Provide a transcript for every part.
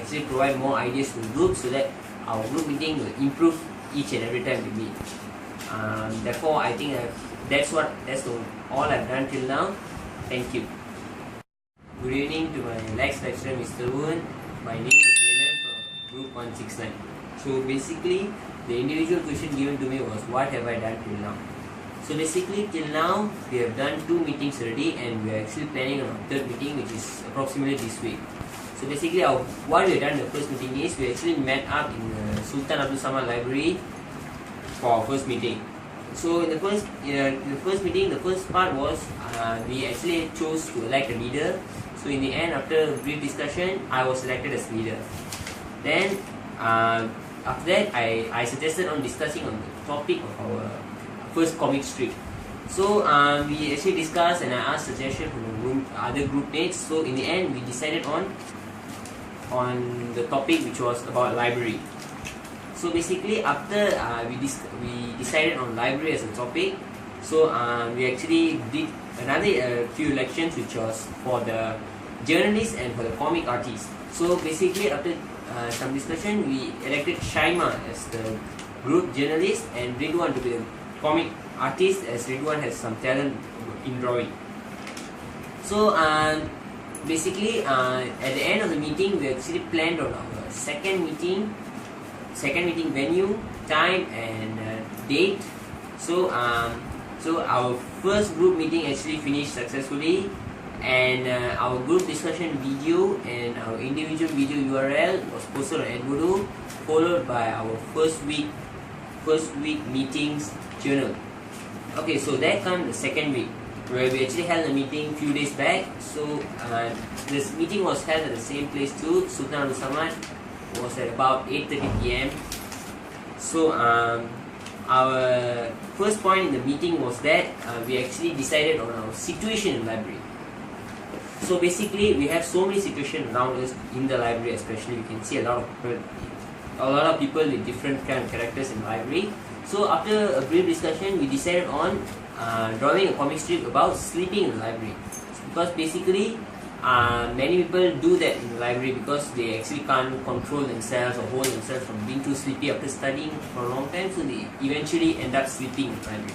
actually provide more ideas to the group so that our group meeting will improve each and every time we meet. Therefore, I think that's all I've done till now. Thank you. Good evening to my next lecturer, Mr. Woon. My name is Jalen from Group 169. So basically, the individual question given to me was, what have I done till now? So basically, till now, we have done 2 meetings already, and we are actually planning on our 3rd meeting, which is approximately this week. So basically, what we have done in the first meeting is we actually met up in the Sultan Abdul Samad Library for our first meeting. So in the first meeting, the first part was we actually chose to elect a leader. So in the end, after a brief discussion, I was selected as leader. Then after that, I suggested on discussing on the topic of our first comic strip. So we actually discussed, and I asked suggestion from the other group mates. So in the end, we decided on the topic which was about library. So basically, after we decided on library as a topic, so we actually did another few elections, which was for the journalists and for the comic artists. So basically, after some discussion, we elected Shaima as the group journalist and Ridwan to be the comic artist, as Ridwan has some talent in drawing. So basically, at the end of the meeting, we actually planned on our second meeting venue, time, and date. So our first group meeting actually finished successfully, and our group discussion video and our individual video URL was posted on Edmodo, followed by our first week meetings journal. Okay, so that comes the second week, where we actually held a meeting few days back. So this meeting was held at the same place too. Sultan Abdul Samad was at about 8:30 p.m. So our first point in the meeting was that we actually decided on our situation in the library. So basically, we have so many situations around us in the library, especially we can see a lot of people with different kind of characters in the library. So after a brief discussion, we decided on drawing a comic strip about sleeping in the library, because basically many people do that in the library because they actually can't control themselves or hold themselves from being too sleepy after studying for a long time, so they eventually end up sleeping in the library.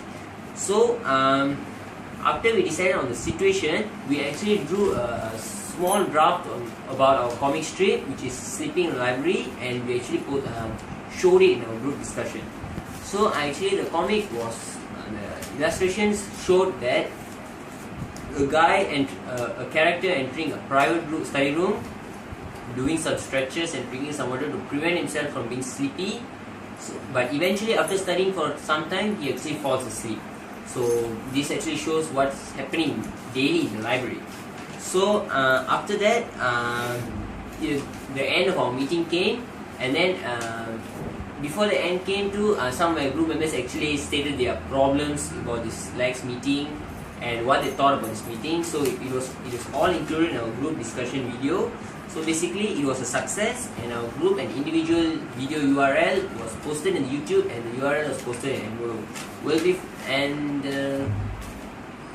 So after we decided on the situation, we actually drew a small draft about our comic strip, which is sleeping in the library, and we actually showed it in our group discussion. So actually the comic was, the illustrations showed that a guy and a character entering a private study room, doing some stretches and drinking some water to prevent himself from being sleepy. But eventually, after studying for some time, he actually falls asleep. So this actually shows what's happening daily in the library. So after that, the end of our meeting came, and then before the end came to, some of my group members actually stated their problems about this LAX meeting and what they thought about this meeting. So it was all included in our group discussion video. So basically, it was a success, and our group and individual video URL was posted in YouTube, and the URL was posted in Edmodo.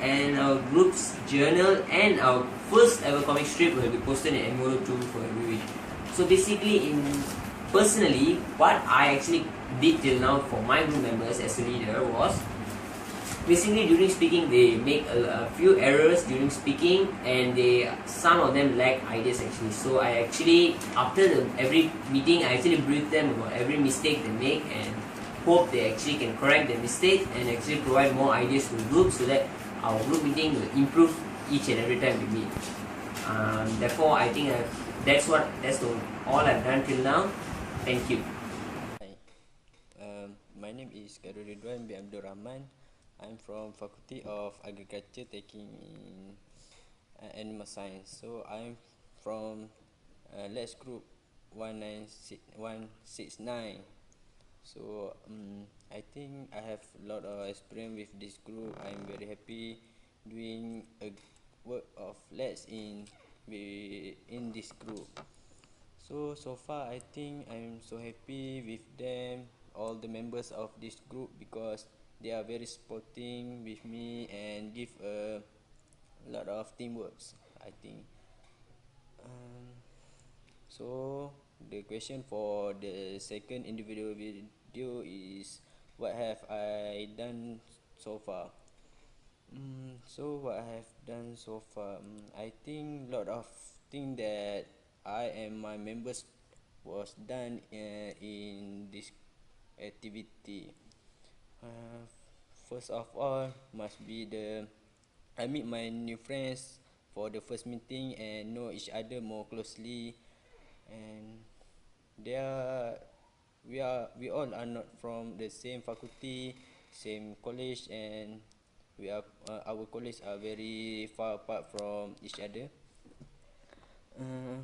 And our group's journal and our first ever comic strip will be posted in Edmodo too for every week. So basically, personally, what I actually did till now for my group members as a leader was, basically during speaking they make a few errors during speaking, and some of them lack ideas actually. So I actually, after every meeting, I actually brief them about every mistake they make, and hope they actually can correct their mistake and actually provide more ideas to the group so that our group meeting will improve each and every time we meet. Therefore, I think that's all I've done till now. Thank you. Hi, my name is Khairul Ridwan bin Abdul Rahman. I'm from Faculty of Agriculture, taking in Animal Science. So I'm from Let's Group 169. So I think I have a lot of experience with this group. I'm very happy doing a work of Let's in this group. So far I think I'm so happy with them, all the members of this group, because they are very supporting with me and give a lot of teamwork, I think. So the question for the second individual video is what have I done so far. So what I have done so far, I think lot of thing that I and my members was done in this activity. Uh, First of all must be I meet my new friends for the first meeting and know each other more closely, and they are we all are not from the same faculty, same college, and our college are very far apart from each other. uh,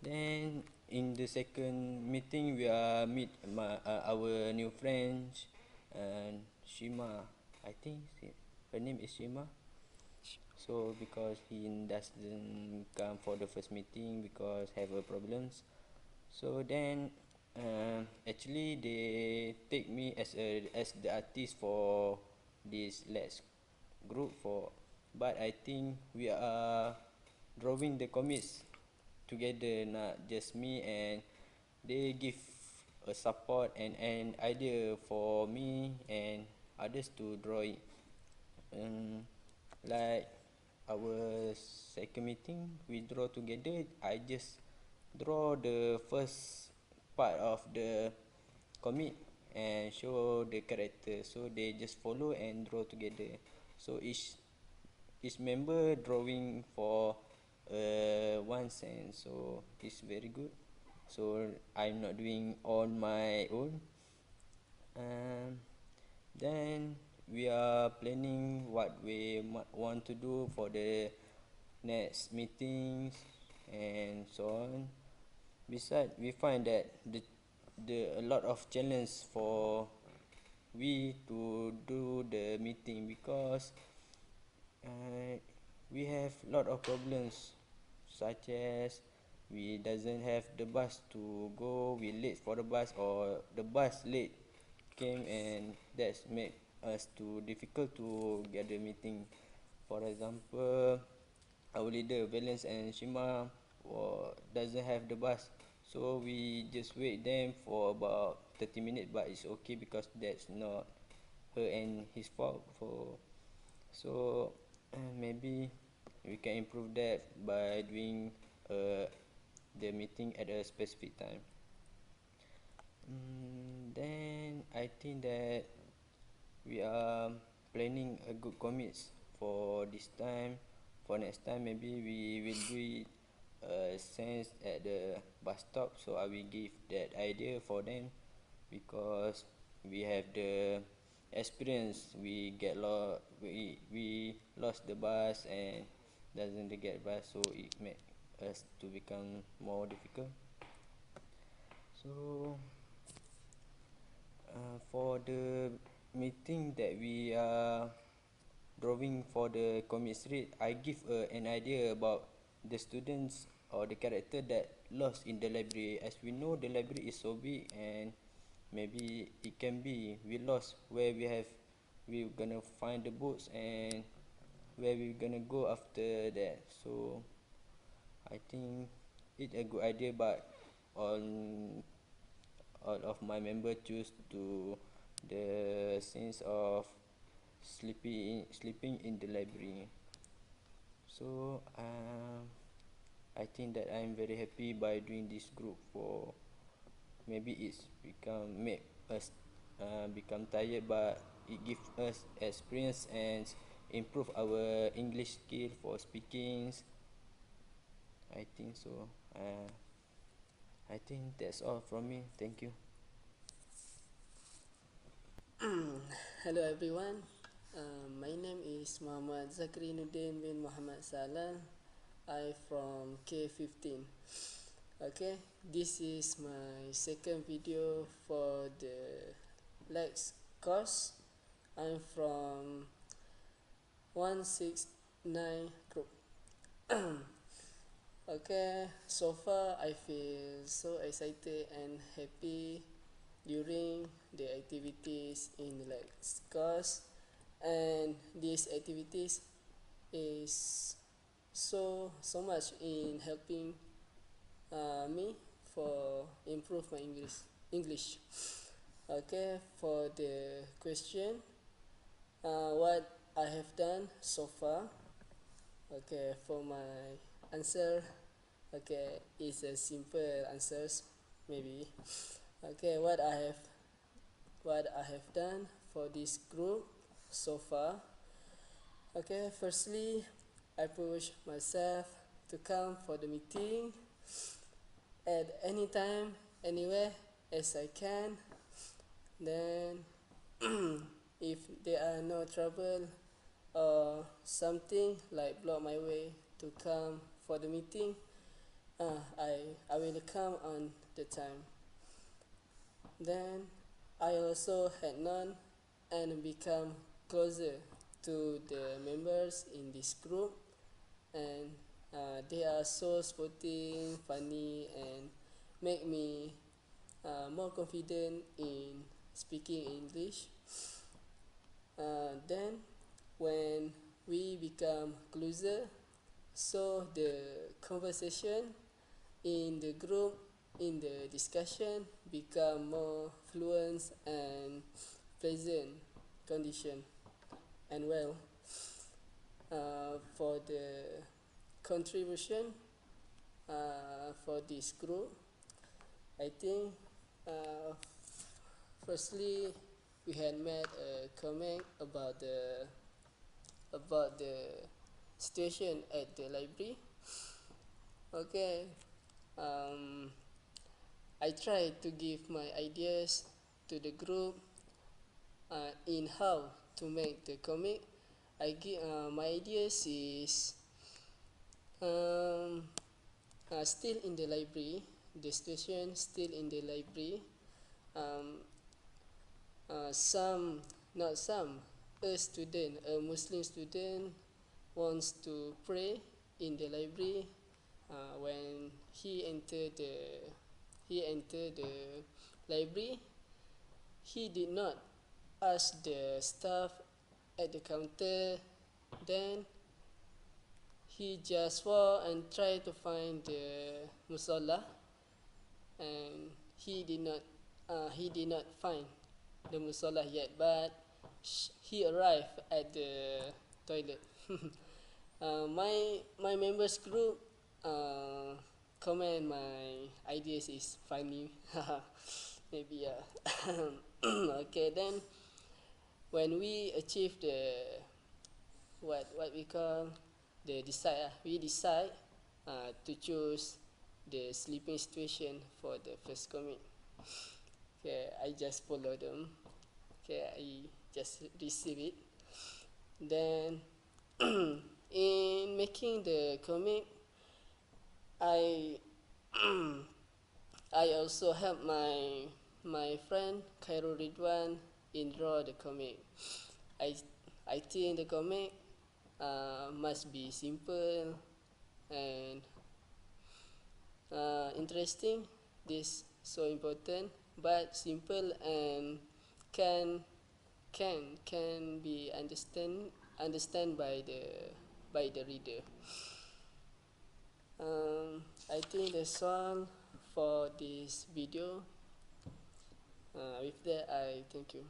then in the second meeting we are meet our new friends, and Shima, I think her name is Shima. So because he doesn't come for the first meeting because have a problems, so then actually they take me as the artist for this Let's group for, but I think we are drawing the comics together, not just me, and they give a support and an idea for me and others to draw it. Like our second meeting we draw together, I just draw the first part of the comic and show the character, so they just follow and draw together. So each member drawing for one sense, so it's very good. So I'm not doing on my own. Then we are planning what we want to do for the next meetings and so on. Besides, we find that the a lot of challenge for we to do the meeting because uh, we have lot of problems, such as we doesn't have the bus to go, we late for the bus, or the bus late came, and that's make us too difficult to get the meeting. For example, our leader Valence and Shima doesn't have the bus, so we just wait them for about 30 minutes, but it's okay because that's not her and his fault. So maybe we can improve that by doing uh, the meeting at a specific time. Then I think that we are planning a good commits for this time. For next time, maybe we will do it sense at the bus stop. So I will give that idea for them because we have the experience. We lost the bus and doesn't get bus, so it make us to become more difficult. So for the meeting that we are drawing for the comic strip, I give an idea about the students or the character that lost in the library. As we know, the library is so big, and maybe it can be we lost where we're gonna find the books and where we're gonna go after that. So I think it's a good idea, but on all of my member choose to the sense of sleeping in the library. So I think that I'm very happy by doing this group. For maybe it's make us become tired, but it gives us experience and improve our English skill for speaking. I think so. I think that's all from me. Thank you. Hello everyone. My name is Muhammad Zakrinuddin bin Muhammad Salah. I from K15. Okay, this is my second video for the Lex course. I'm from 169 group. Okay, so far I feel so excited and happy during the activities in the Lex course, and these activities is so much in helping me for improve my English. Okay, for the question, what I have done so far. Okay, for my answer, okay, is a simple answers maybe. Okay, what I have done for this group so far. Okay, firstly, I push myself to come for the meeting at any time, anywhere as I can. Then, if there are no trouble or something like block my way to come for the meeting, I will come on the time. Then I also had known and become closer to the members in this group, and they are so sporting, funny, and make me more confident in speaking English. Then when we become closer, so the conversation in the group, in the discussion, become more fluent and pleasant condition. And well, for the contribution for this group, I think firstly we had made a comment about the situation at the library. Okay, um, I tried to give my ideas to the group in how to make the comic. My ideas is um, still in the library. The station still in the library. Um, some, not some, a student, a Muslim student, wants to pray in the library. When he entered the library, he did not ask the staff at the counter. Then he just walked and tried to find the musalla, and he did not find the musalla yet. But he arrived at the toilet. My members group comment my ideas is funny. Maybe okay, then when we achieve the what we call the decide we decide to choose the sleeping situation for the first comic. Okay, I just follow them. Okay, I just receive it. Then in making the comic, I I also help my friend Khairul Ridwan in draw the comic. I I think the comic must be simple and interesting. This so important, but simple and can can be understand by the reader. I think that's all for this video. With that, I thank you.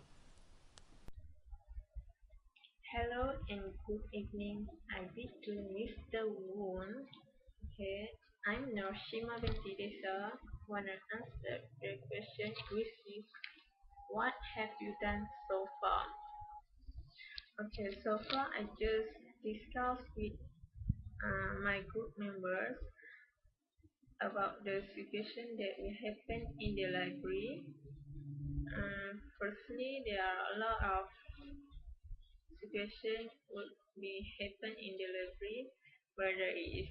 Hello and good evening. I bid to Mr. Woon. Okay, I'm Norshima binti Desa. Wanna answer the question which is what have you done so far? Okay, so far I just discussed with my group members about the situation that will happen in the library. Firstly, there are a lot of situations would be happen in the library, whether it is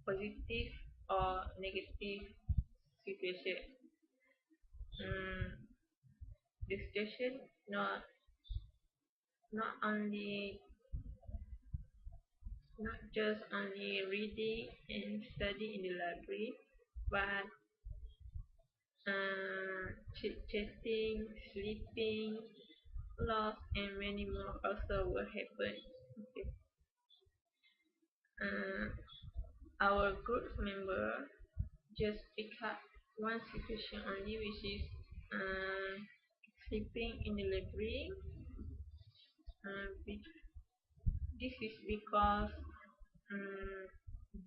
positive or negative situation. The situation not only not just only reading and study in the library, but chit-chatting, sleeping, loss, and many more also will happen. Okay. Our group member just pick up one situation only, which is sleeping in the library. This is because um,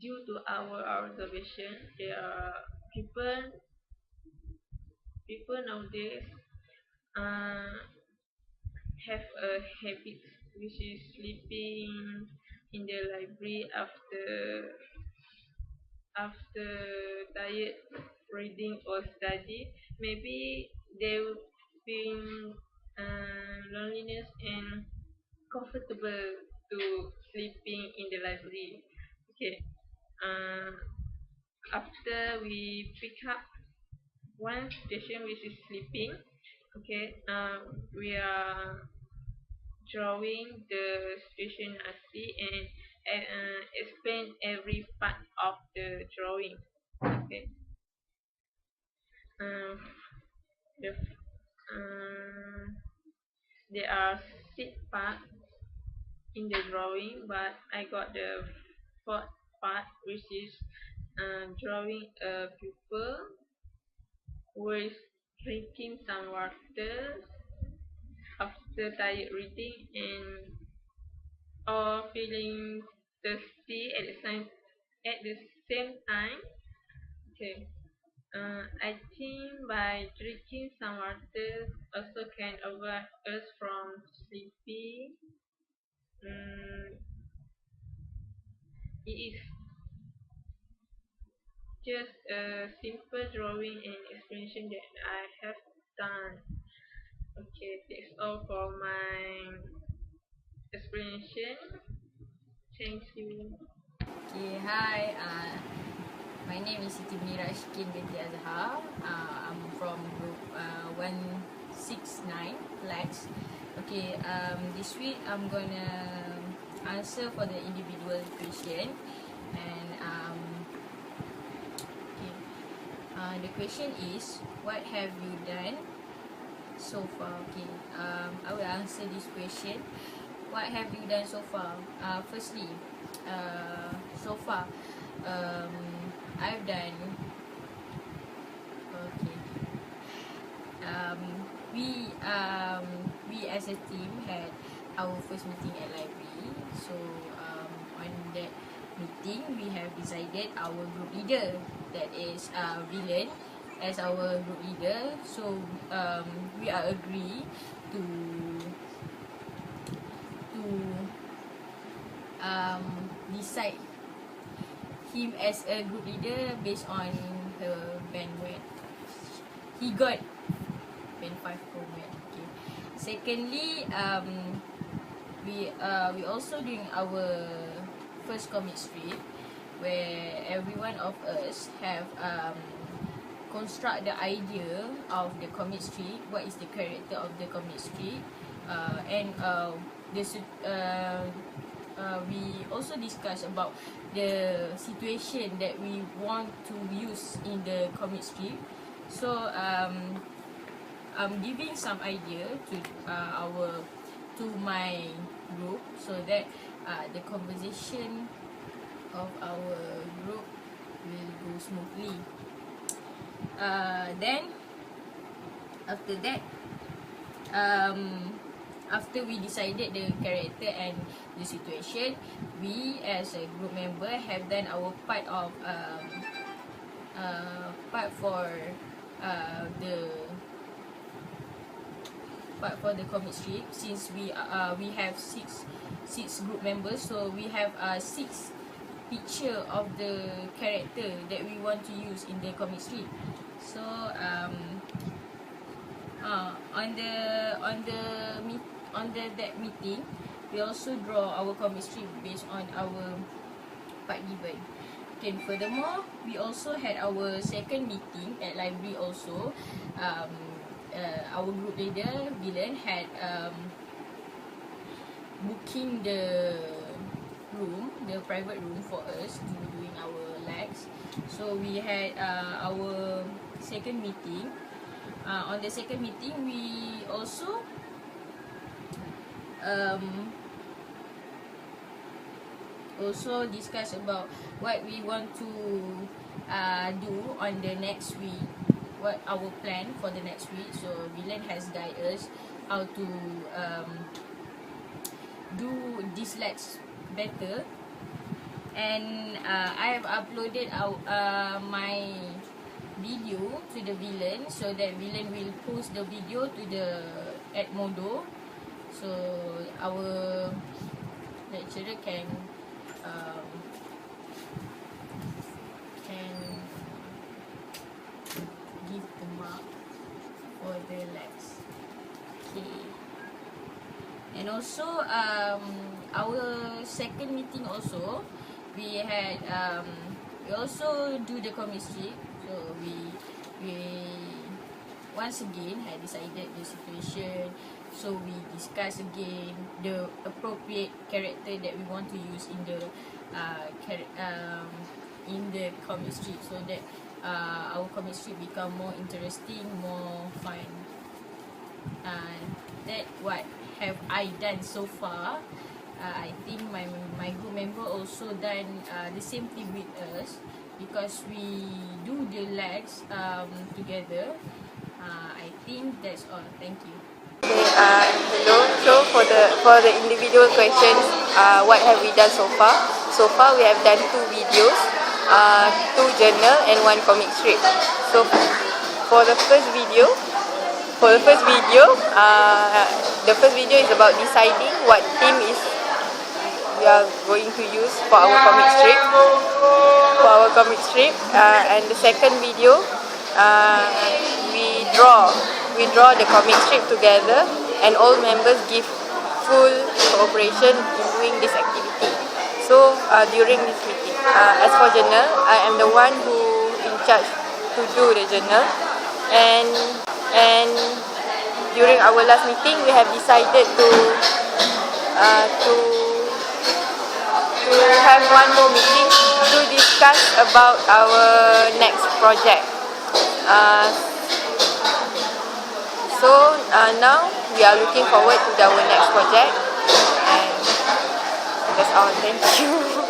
due to our observation, there are people nowadays uh, have a habit which is sleeping in the library after tired reading or study. Maybe they've been loneliness and comfortable to sleeping in the library. Okay. Uh, After we pick up one station which is sleeping, okay, we are drawing the situation I see and explain every part of the drawing. Okay. Um, the there are 6 parts in the drawing, but I got the fourth part, which is drawing a pupil who is drinking some water after tired reading and or feeling thirsty at the same time. Okay. I think by drinking some water also can avoid us from sleeping. Mm, it is just a simple drawing and explanation that I have done. Okay, that's all for my explanation. Thank you. Okay, hi. My name is Siti Munira Ashkin binti Azhar. I'm from group 169 Flex. Okay, this week I'm gonna answer for the individual question, and okay, the question is, what have you done so far? Okay, I will answer this question. What have you done so far? Firstly, so far, I've done. Okay. We as a team had our first meeting at library. So on that meeting, we have decided our group leader, that is Villain, as our group leader. So we are agree to decide him as a group leader based on her bandwidth. He got band 5 Pro Max. Okay. Secondly, we also doing our first comic strip, where every one of us have construct the idea of the comic strip, what is the character of the comic strip, and we also discuss about the situation that we want to use in the comic strip. So I'm giving some idea to my group, so that the conversation of our group will go smoothly. Then after that, after we decided the character and the situation, we as a group member have done our part of the comic strip. Since we have six group members, so we have 6 picture of the character that we want to use in the comic strip. So that meeting, we also draw our comic strip based on our part given. Okay, furthermore, we also had our second meeting at library also. Our group leader, Villain, had booking the private room for us to doing our legs. So we had our second meeting. On the second meeting, we also discuss about what we want to do on the next week. what our plan for the next week. So Villain has guided us how to do these lads better, and I have uploaded my video to the Villain, so that Villain will post the video to the Edmodo, so our lecturer can give the mark for the lads. Okay. And also our second meeting also, we had we also do the comic strip. So we once again had decided the situation. So we discuss again the appropriate character that we want to use in the comic strip, so that our comic strip become more interesting, more fun. That what have I done so far. I think my group member also done the same thing with us, because we do the lags together. I think that's all. Thank you. Hello. So for the individual questions, what have we done so far? So far we have done 2 videos, 2 journal and 1 comic strip. So for the first video, the first video is about deciding what theme we are going to use for our comic strip. And the second video, we draw the comic strip together, and all members give full cooperation in doing this activity. So during this meeting, as for journal, I am the one who in charge to do the journal, and during our last meeting we have decided to have one more meeting to discuss about our next project. So now we are looking forward to our next project, and that's all. Thank you.